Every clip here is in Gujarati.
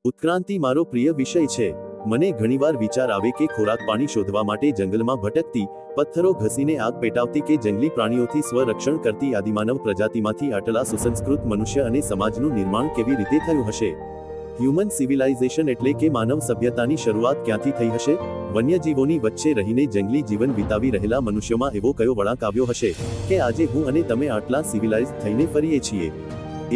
ઉત્ક્રાંતિ મારો પ્રિય વિષય છે. મને ઘણીવાર વિચાર આવે કે ખોરાક પાણી શોધવા માટે જંગલમાં ભટકતી, પથ્થરો ઘસીને આગ પેટાવતી કે જંગલી પ્રાણીઓથી સ્વરક્ષણ કરતી આદિમાનવ પ્રજાતિમાંથી આટલા સુસંસ્કૃત મનુષ્ય અને સમાજનું નિર્માણ કેવી રીતે થયું હશે? હ્યુમન સિવિલાઇઝેશન એટલે કે માનવ સભ્યતાની શરૂઆત ક્યાંથી થઈ હશે? વન્યજીવોની વચ્ચે રહીને જંગલી જીવન વિતાવી રહેલા મનુષ્યોમાં એવો કયો વળાંક આવ્યો હશે કે આજે હું અને તમે આટલા સિવિલાઇઝ થઈને ફરીએ છીએ?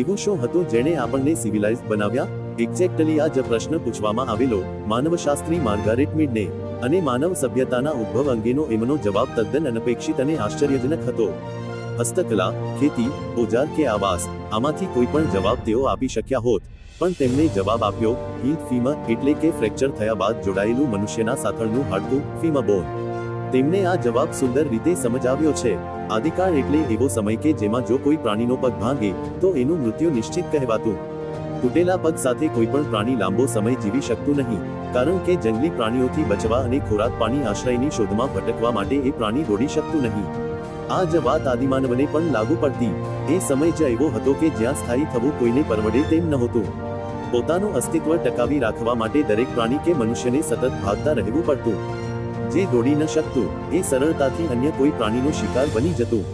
એવું શું હતું જેણે આપણને સિવિલાઇઝ બનાવ્યા? એક્ઝેક્ટલી આ જ પ્રશ્ન પૂછવામાં આવેલો માનવશાસ્ત્રી માર્ગારેટ મીડને, અને માનવ સભ્યતાના ઉદ્ભવ અંગેનો એમનો જવાબ તદ્દન અનપેક્ષિત અને આશ્ચર્યજનક હતો. હસ્તકલા, ખેતી, ઓજાર કે આવાસ, આમાંથી કોઈ પણ જવાબ તેઓ આપી શક્યા હોત, પણ તેમણે જવાબ આપ્યો હીલ્ડ ફીમર, એટલે કે ફ્રેક્ચર થયા બાદ જોડાયેલું મનુષ્યના સાથળનું હાડકું, ફીમર બોન. તેમણે આ જવાબ સુંદર રીતે સમજાવ્યો છે. આદિકાળ એટલે એવો સમય કે જેમાં જો કોઈ પ્રાણીનો પગ ભાંગે તો એનું મૃત્યુ નિશ્ચિત કહેવાતું. તૂટેલા પગ સાથે કોઈ પણ પ્રાણી લાંબો સમય જીવી શકતું નહીં, કારણ કે જંગલી પ્રાણીઓથી બચવા અને ખોરાક પાણી આશ્રયની શોધમાં ભટકવા માટે એ પ્રાણી દોડી શકતું નહીં. આ જ વાત આદિમાનવને પણ લાગુ પડતી. એ સમય જ એવો હતો કે જ્યાં સ્થાયી થવું કોઈને પરવડે તેમ નહોતું. પોતાનું અસ્તિત્વ ટકાવી રાખવા માટે દરેક પ્રાણી કે મનુષ્યને સતત ભાગતા રહેવું પડતું. જે દોડી ન શકતું એ સરળતાથી અન્ય કોઈ પ્રાણીનો શિકાર બની જતું.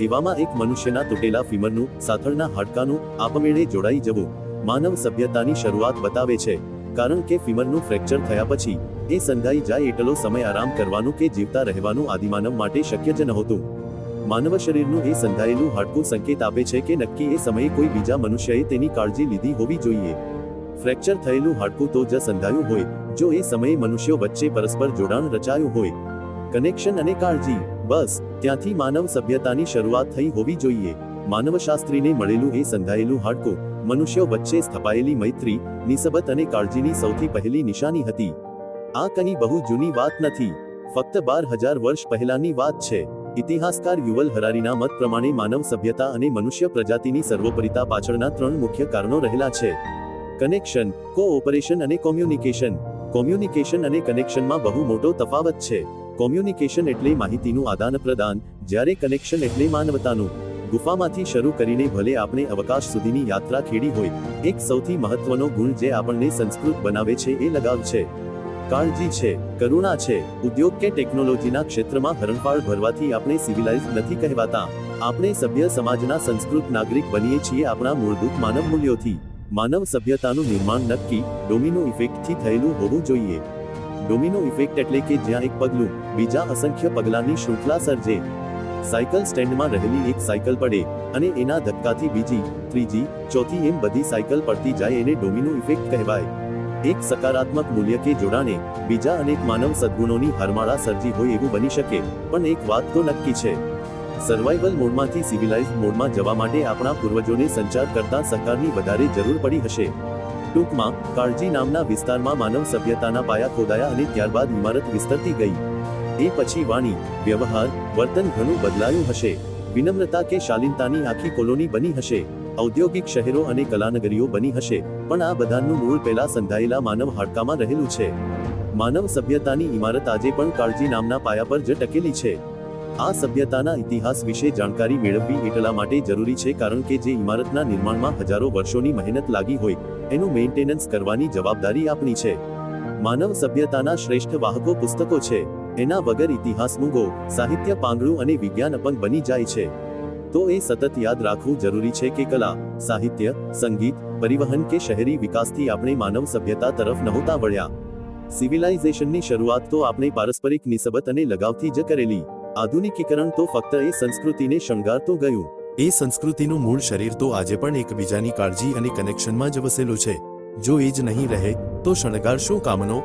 એવામાં એક મનુષ્યના તૂટેલા ફીમરનું, સાથળના હાડકાનું આપમેળે જોડાઈ જવું માનવ સભ્યતાની શરૂઆત બતાવે છે, કારણ કે ફીમરનું ફ્રેક્ચર થયા પછી એ સંધાઈ જાય એટલો સમય આરામ કરવાનું કે જીવતા રહેવાનું આદિમાનવ માટે શક્ય જ નહોતું. માનવ શરીરનું એ સંધાયેલું હાડકું સંકેત આપે છે કે નક્કી એ સમયે કોઈ બીજા મનુષ્યએ તેની કાળજી લીધી હોવી જોઈએ. ફ્રેક્ચર થયેલું હાડકું તો જ સંધાયું હોય જો એ સમયે મનુષ્યો વચ્ચે પરસ્પર જોડાણ રચાયું હોય. કનેક્શન અને કાળજી, બસ ત્યાંથી માનવ સભ્યતાની શરૂઆત થઈ હોવી જોઈએ. માનવશાસ્ત્રીને મળેલું એ સંધાયેલું હાડકું મનુષ્યો વચ્ચે સ્થપાયેલી મૈત્રી, નિસ્બત અને કાળજીની સૌથી પહેલી નિશાની હતી. આ કંઈ બહુ જૂની વાત નથી, ફક્ત 12,000 વર્ષ પહેલાની વાત છે. ઇતિહાસકાર યુવલ હરારીના મત પ્રમાણે માનવ સભ્યતા અને મનુષ્ય પ્રજાતિની સર્વોપરિતા પાછળના 3 મુખ્ય કારણો રહેલા છે: કનેક્શન, કોઓપરેશન અને કોમ્યુનિકેશન. કોમ્યુનિકેશન અને કનેક્શનમાં બહુ મોટો તફાવત છે. કોમ્યુનિકેશન એટલે માહિતીનું આદાન પ્રદાન, જ્યારે કનેક્શન એટલે માનવતાનું. ગુફામાંથી શરૂ કરીને ભલે આપણે અવકાશ સુધીની યાત્રા ખેડી હોય, એક સૌથી મહત્વનો ગુણ જે આપણને સંસ્કૃત બનાવે છે એ લગાવ છે, કાળજી છે, કરુણા છે. ઉદ્યોગ કે ટેકનોલોજીના ક્ષેત્રમાં હરણફાળ ભરવાથી આપણે સિવિલાઇઝ નથી કહેવાતા. આપણે સભ્ય સમાજના સંસ્કૃત નાગરિક બનીએ છીએ આપણા મૂળભૂત માનવ મૂલ્યોથી. માનવ સભ્યતાનું નિર્માણ નક્કી ડોમિનો ઇફેક્ટથી થયેલું હોવું જોઈએ. ડોમિનો ઇફેક્ટ એટલે કે જ્યાં એક પગલું બીજા અસંખ્ય પગલાંની શૃંખલા સર્જે. સાયકલ સ્ટેન્ડમાં રહેલી એક સાયકલ પડે અને એના ધક્કાથી બીજી, ત્રીજી, ચોથી એમ બધી સાયકલ પડતી જાય એને ડોમિનો ઇફેક્ટ કહેવાય. એક સકારાત્મક મૂલ્ય કે જોડાણે બીજા અનેક માનવ સદ્ગુણોની હારમાળા સર્જી હોય એવું બની શકે, પણ એક વાત તો નક્કી છે: સર્વાઇવલ મોડમાંથી સિવિલાઇઝ મોડમાં જવા માટે આપણા પૂર્વજોને સંચાર કરતા સહકારની વધારે જરૂર પડી હશે. ટૂંકમાં, કાળજી નામના વિસ્તારમાં માનવ સભ્યતાના પાયા ખોદાયા અને ત્યારબાદ ઇમારત વિસ્તરતી ગઈ. એ પછી વાણી, વ્યવહાર, વર્તન ઘણું બદલાયું હશે. વિનમ્રતા કે શાલીનતાની આખી કોલોની બની હશે. ઔદ્યોગિક શહેરો અને કલાનગરીઓ બની હશે, પણ આ બધાનું મૂળ પહેલા સંધાયેલા માનવ હાડકામાં રહેલું છે. માનવ સભ્યતાની ઇમારત આજે પણ કાળજી નામના પાયા પર જ ટકેલી છે. આ સભ્યતાના ઇતિહાસ વિશે જાણકારી મેળવવી એટલા માટે જરૂરી છે કારણ કે જે ઇમારતના નિર્માણમાં હજારો વર્ષોની મહેનત લાગી હોય એનું મેન્ટેનન્સ કરવાની જવાબદારી આપણી છે. માનવ સભ્યતાના શ્રેષ્ઠ વાહકો પુસ્તકો છે. એના વગર ઇતિહાસ મૂંગો, સાહિત્ય પાંગળું અને વિજ્ઞાન અપંગ બની જાય છે. તો એ સતત યાદ રાખવું જરૂરી છે કે કલા, સાહિત્ય, સંગીત, પરિવહન કે શહેરી વિકાસથી આપણે માનવ સભ્યતા તરફ નહોતા વળ્યા. સિવિલાઇઝેશનની શરૂઆત તો આપણે પારસ્પરિક નિસ્બત અને લગાવથી જ કરેલી. આધુનિકીકરણ તો ફક્ત એ સંસ્કૃતિને શણગારતું ગયું. એ સંસ્કૃતિનું મૂળ શરીર તો આજે પણ એકબીજાની કાળજી અને કનેક્શનમાં જ વસેલું છે. જો એ જ નહીં રહે તો શણગાર શું કામનો?